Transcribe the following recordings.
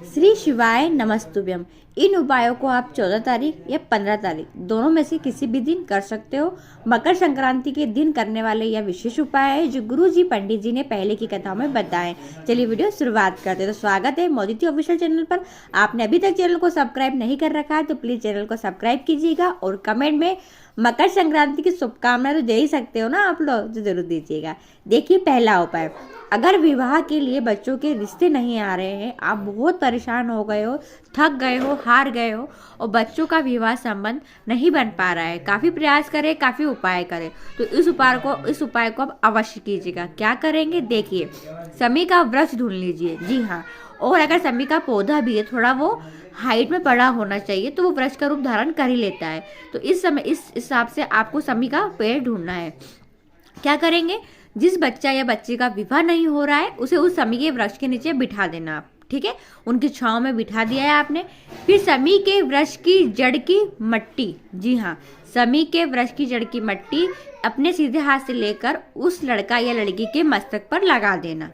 श्री शिवाय नमस्तुभ्यम। इन उपायों को आप 14 तारीख या 15 तारीख दोनों में से किसी भी दिन कर सकते हो। मकर संक्रांति के दिन करने वाले यह विशेष उपाय है जो गुरु जी पंडित जी ने पहले की कथाओं में बताए। चलिए वीडियो शुरुआत करते हैं। तो स्वागत है मोदी ऑफिशियल चैनल पर। आपने अभी तक चैनल को सब्सक्राइब नहीं कर रखा है तो प्लीज चैनल को सब्सक्राइब कीजिएगा और कमेंट में मकर संक्रांति की शुभकामनाएं तो दे ही सकते हो ना आप लोग, तो जरूर दीजिएगा। देखिए पहला उपाय, अगर विवाह के लिए बच्चों के रिश्ते नहीं आ रहे हैं, आप बहुत परेशान हो गए हो, थक गए हो, हार गए हो और बच्चों का विवाह संबंध नहीं बन पा रहा है, काफ़ी प्रयास करें, काफ़ी उपाय करें, तो इस उपाय को आप अवश्य कीजिएगा। क्या करेंगे देखिए, समी का वृक्ष ढूंढ लीजिए। जी हाँ, और अगर समी का पौधा भी है, थोड़ा वो हाइट में बड़ा होना चाहिए तो वो वृक्ष का रूप धारण कर ही लेता है। तो इस हिसाब से आपको समी का पेड़ ढूंढना है। क्या करेंगे, जिस बच्चा या बच्चे का विवाह नहीं हो रहा है उसे उस समी के वृक्ष के नीचे बिठा देना आप, ठीक है, उनकी छांव में बिठा दिया है आपने। फिर समी के वृक्ष की जड़ की मट्टी, जी हाँ, समी के वृक्ष की जड़ की मट्टी अपने सीधे हाथ से लेकर उस लड़का या लड़की के मस्तक पर लगा देना,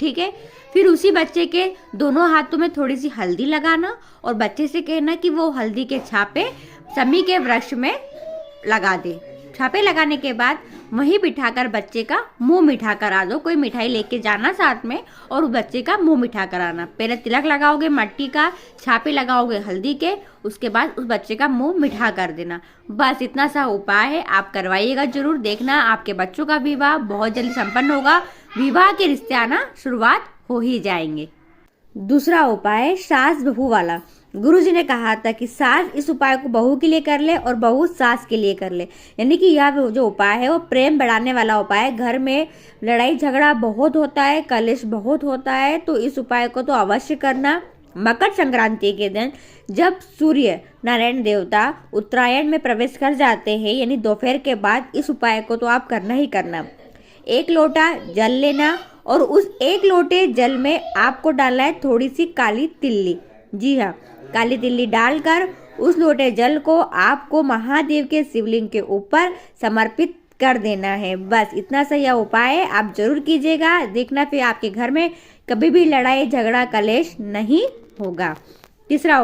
ठीक है। फिर उसी बच्चे के दोनों हाथों में थोड़ी सी हल्दी लगाना और बच्चे से कहना कि वो हल्दी के छापे समी के वृक्ष में लगा दे। छापे लगाने के बाद वहीं बिठाकर बच्चे का मुंह मीठा करा दो। कोई मिठाई लेके जाना साथ में और उस बच्चे का मुंह मीठा कराना। पहले तिलक लगाओगे मट्टी का, छापे लगाओगे हल्दी के, उसके बाद उस बच्चे का मुंह मीठा कर देना। बस इतना सा उपाय है, आप करवाइएगा जरूर। देखना आपके बच्चों का विवाह बहुत जल्दी संपन्न होगा। विवाह के रिश्ते आना शुरुआत हो ही जाएंगे। दूसरा उपाय है सास बहू वाला। गुरुजी ने कहा था कि सास इस उपाय को बहू के लिए कर ले और बहू सास के लिए कर ले, यानी कि यह जो उपाय है वो प्रेम बढ़ाने वाला उपाय है। घर में लड़ाई झगड़ा बहुत होता है, कलेश बहुत होता है, तो इस उपाय को तो अवश्य करना। मकर संक्रांति के दिन जब सूर्य नारायण देवता उत्तरायण में प्रवेश कर जाते हैं, यानी दोपहर के बाद, इस उपाय को तो आप करना ही करना। 1 लोटा जल लेना और उस 1 लोटे जल में आपको डालना है थोड़ी सी काली तिल्ली। जी हाँ, काली तिल्ली डालकर उस लोटे जल को आपको महादेव के शिवलिंग के ऊपर समर्पित कर देना है। बस इतना सा यह उपाय है, आप जरूर कीजिएगा। देखना फिर आपके घर में कभी भी लड़ाई झगड़ा कलेश नहीं होगा। तीसरा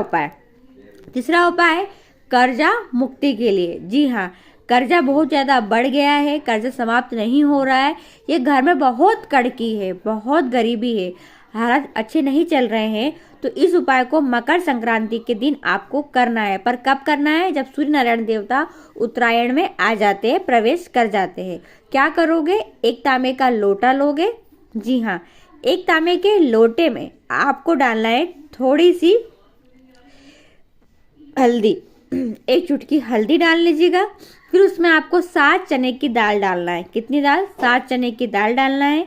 उपाय कर्जा मुक्ति के लिए। जी हाँ, कर्जा बहुत ज़्यादा बढ़ गया है, कर्जा समाप्त नहीं हो रहा है, ये घर में बहुत कड़की है, बहुत गरीबी है, हालात अच्छे नहीं चल रहे हैं, तो इस उपाय को मकर संक्रांति के दिन आपको करना है। पर कब करना है, जब सूर्य नारायण देवता उत्तरायण में आ जाते हैं, प्रवेश कर जाते हैं। क्या करोगे, 1 तांबे का लोटा लोगे। जी हाँ, 1 तांबे के लोटे में आपको डालना है थोड़ी सी हल्दी, 1 चुटकी हल्दी डाल लीजिएगा। फिर उसमें आपको 7 चने की दाल डालना है। कितनी दाल, 7 चने की दाल डालना है।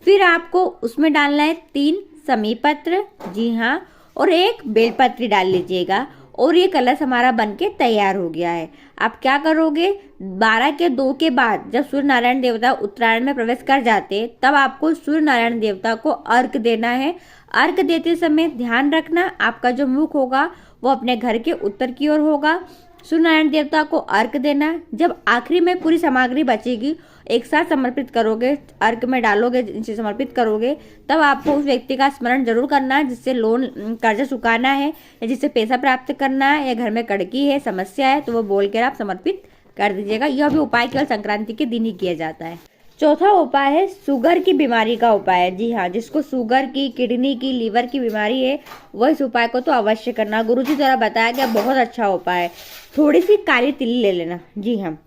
फिर आपको उसमें डालना है 3 समी पत्र, जी हाँ, और 1 बेलपत्री डाल लीजिएगा। और ये कलश हमारा बनके तैयार हो गया है। आप क्या करोगे, 12 के 2 के बाद जब सूर्य नारायण देवता उत्तरायण में प्रवेश कर जाते, तब आपको सूर्य नारायण देवता को अर्घ देना है। अर्घ देते समय ध्यान रखना आपका जो मुख होगा वो अपने घर के उत्तर की ओर होगा। सूर्य नारायण देवता को अर्घ देना। जब आखिरी में पूरी सामग्री बचेगी एक साथ समर्पित करोगे, अर्घ में डालोगे, इसे समर्पित करोगे, तब आपको उस व्यक्ति का स्मरण जरूर करना है जिससे लोन कर्जा चुकाना है या जिससे पैसा प्राप्त करना है या घर में कड़की है, समस्या है, तो वो बोल कर आप समर्पित कर दीजिएगा। यह भी उपाय केवल संक्रांति के दिन ही किया जाता है। चौथा उपाय है शुगर की बीमारी का उपाय है। जी हाँ, जिसको शुगर की, किडनी की, लीवर की बीमारी है, वह इस उपाय को तो अवश्य करना। गुरुजी द्वारा बताया गया बहुत अच्छा उपाय है। थोड़ी सी काली तिल्ली ले लेना। जी हाँ,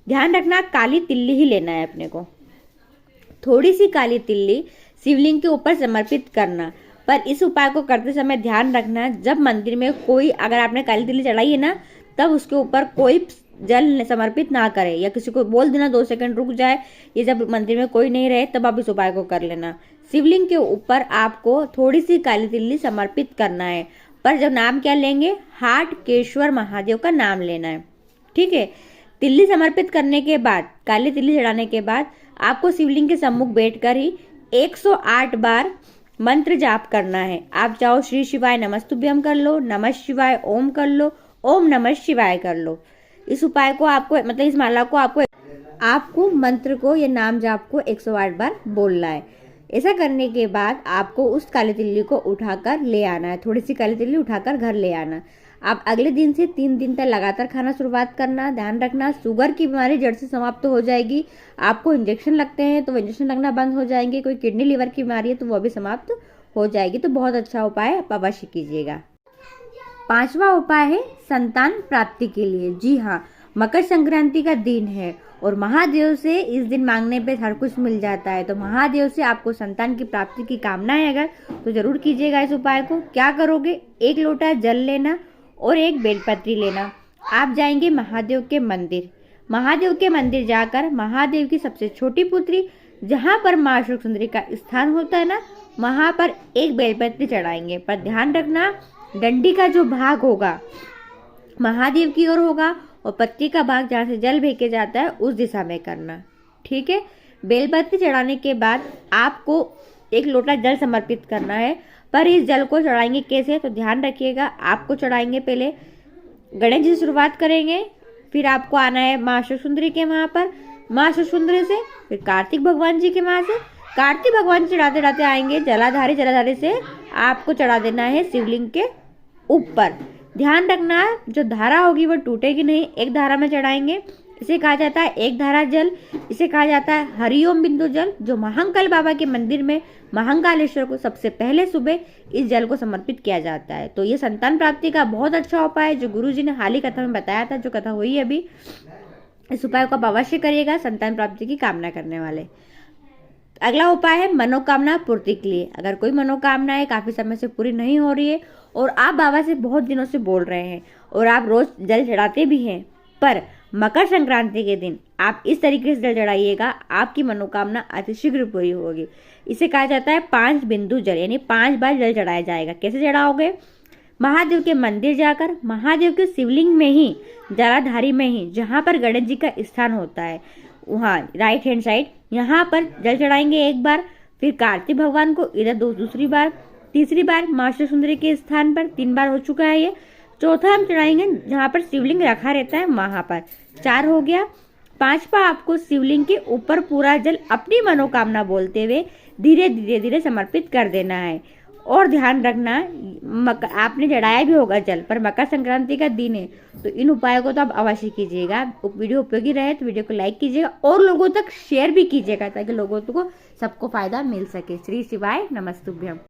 ध्यान रखना काली तिल्ली ही लेना है अपने को। थोड़ी सी काली तिल्ली शिवलिंग के ऊपर समर्पित करना। पर इस उपाय को करते समय ध्यान रखना, जब मंदिर में कोई, अगर आपने काली तिल्ली चढ़ाई है ना, तब उसके ऊपर कोई जल समर्पित ना करे, या किसी को बोल देना 2 सेकंड रुक जाए। ये जब मंदिर में कोई नहीं रहे तब आप इस उपाय को कर लेना। शिवलिंग के ऊपर आपको थोड़ी सी काली तिल्ली समर्पित करना है। पर जब नाम क्या लेंगे, हाटकेश्वर महादेव का नाम लेना है, ठीक है। तिल्ली समर्पित करने के बाद, काली तिल्ली चढ़ाने के बाद आपको शिवलिंग के सम्मुख बैठकर ही 108 बार मंत्र जाप करना है। आप चाहो श्री शिवाय नमस्तुभ्यम कर लो, नमः शिवाय ओम कर लो, ओम नमः शिवाय कर लो। इस उपाय को आपको, मतलब इस माला को आपको मंत्र को या नाम जाप को 108 बार बोलना है। ऐसा करने के बाद आपको उस काली तिल्ली को उठाकर ले आना है, थोड़ी सी काली तिल्ली उठाकर घर ले आना। आप अगले दिन से 3 दिन तक लगातार खाना शुरुआत करना। ध्यान रखना शुगर की बीमारी जड़ से समाप्त हो जाएगी। आपको इंजेक्शन लगते हैं तो वो इंजेक्शन लगना बंद हो जाएंगे। कोई किडनी लीवर की बीमारी है तो वो भी समाप्त हो जाएगी। तो बहुत अच्छा उपाय आप अवश्य कीजिएगा। 5वां उपाय है संतान प्राप्ति के लिए। जी हाँ, मकर संक्रांति का दिन है और महादेव से इस दिन मांगने पे हर कुछ मिल जाता है। तो महादेव से आपको संतान की प्राप्ति की कामना है अगर, तो जरूर कीजिएगा इस उपाय को। क्या करोगे, 1 लोटा जल लेना और 1 बेलपत्री लेना। आप जाएंगे महादेव के मंदिर। महादेव के मंदिर जाकर महादेव की सबसे छोटी पुत्री जहाँ पर माँ अशोक सुंदरी का स्थान होता है ना, वहाँ पर 1 बेलपत्री चढ़ाएंगे। पर ध्यान रखना, डंडी का जो भाग होगा महादेव की ओर होगा और पत्ती का भाग जहाँ से जल फेंके जाता है उस दिशा में करना। ठीक है। बेलपत्री चढ़ाने के बाद आपको 1 लोटा जल समर्पित करना है। पर इस जल को चढ़ाएंगे कैसे, तो ध्यान रखिएगा। आपको चढ़ाएंगे, पहले गणेश जी से शुरुआत करेंगे, फिर आपको आना है माँ अशोक सुंदरी के वहाँ पर, माँ अशोक सुंदरी से फिर कार्तिक भगवान जी के वहाँ से, कार्तिक भगवान चढ़ाते चढ़ाते आएंगे जलाधारी से आपको चढ़ा देना है शिवलिंग के ऊपर। ध्यान रखना, जो धारा होगी वो टूटेगी नहीं, एक धारा में चढ़ाएंगे। इसे कहा जाता है एक धारा जल। इसे कहा जाता है हरिओम बिंदु जल, जो महाकाल बाबा के मंदिर में महाकालेश्वर को सबसे पहले सुबह इस जल को समर्पित किया जाता है। तो ये संतान प्राप्ति का बहुत अच्छा उपाय है जो गुरुजी ने हाल ही कथा में बताया था, जो कथा हुई है अभी। इस उपाय को आप अवश्य करिएगा संतान प्राप्ति की कामना करने वाले। अगला उपाय है मनोकामना पूर्ति के लिए। अगर कोई मनोकामना है काफी समय से पूरी नहीं हो रही है और आप बाबा से बहुत दिनों से बोल रहे हैं और आप रोज जल चढ़ाते भी हैं, पर मकर संक्रांति के दिन आप इस तरीके से जल चढ़ाइएगा, आपकी मनोकामना अतिशीघ्र पूरी होगी। इसे कहा जाता है 5 बिंदु जल, यानी 5 बार जल चढ़ाया जाएगा। कैसे चढ़ाओगे, महादेव के मंदिर जाकर महादेव के शिवलिंग में ही, जलाधारी में ही, जहाँ पर गणेश जी का स्थान होता है वहाँ राइट हैंड साइड, यहाँ पर जल चढ़ाएंगे 1 बार। फिर कार्तिक भगवान को इधर दूसरी बार, तीसरी बार माँ अशोक सुंदरी के स्थान पर 3 बार हो चुका है ये। चौथा हम चढ़ाएंगे जहाँ पर शिवलिंग रखा रहता है वहां पर, 4 हो गया। 5वां आपको शिवलिंग के ऊपर पूरा जल अपनी मनोकामना बोलते हुए धीरे धीरे समर्पित कर देना है। और ध्यान रखना, आपने चढ़ाया भी होगा जल, पर मकर संक्रांति का दिन है तो इन उपायों को तो आप अवश्य कीजिएगा। वीडियो उपयोगी रहे तो वीडियो को लाइक कीजिएगा और लोगों तक शेयर भी कीजिएगा ताकि लोगों को सबको फायदा मिल सके। श्री शिवाय नमस्तुभ्यम।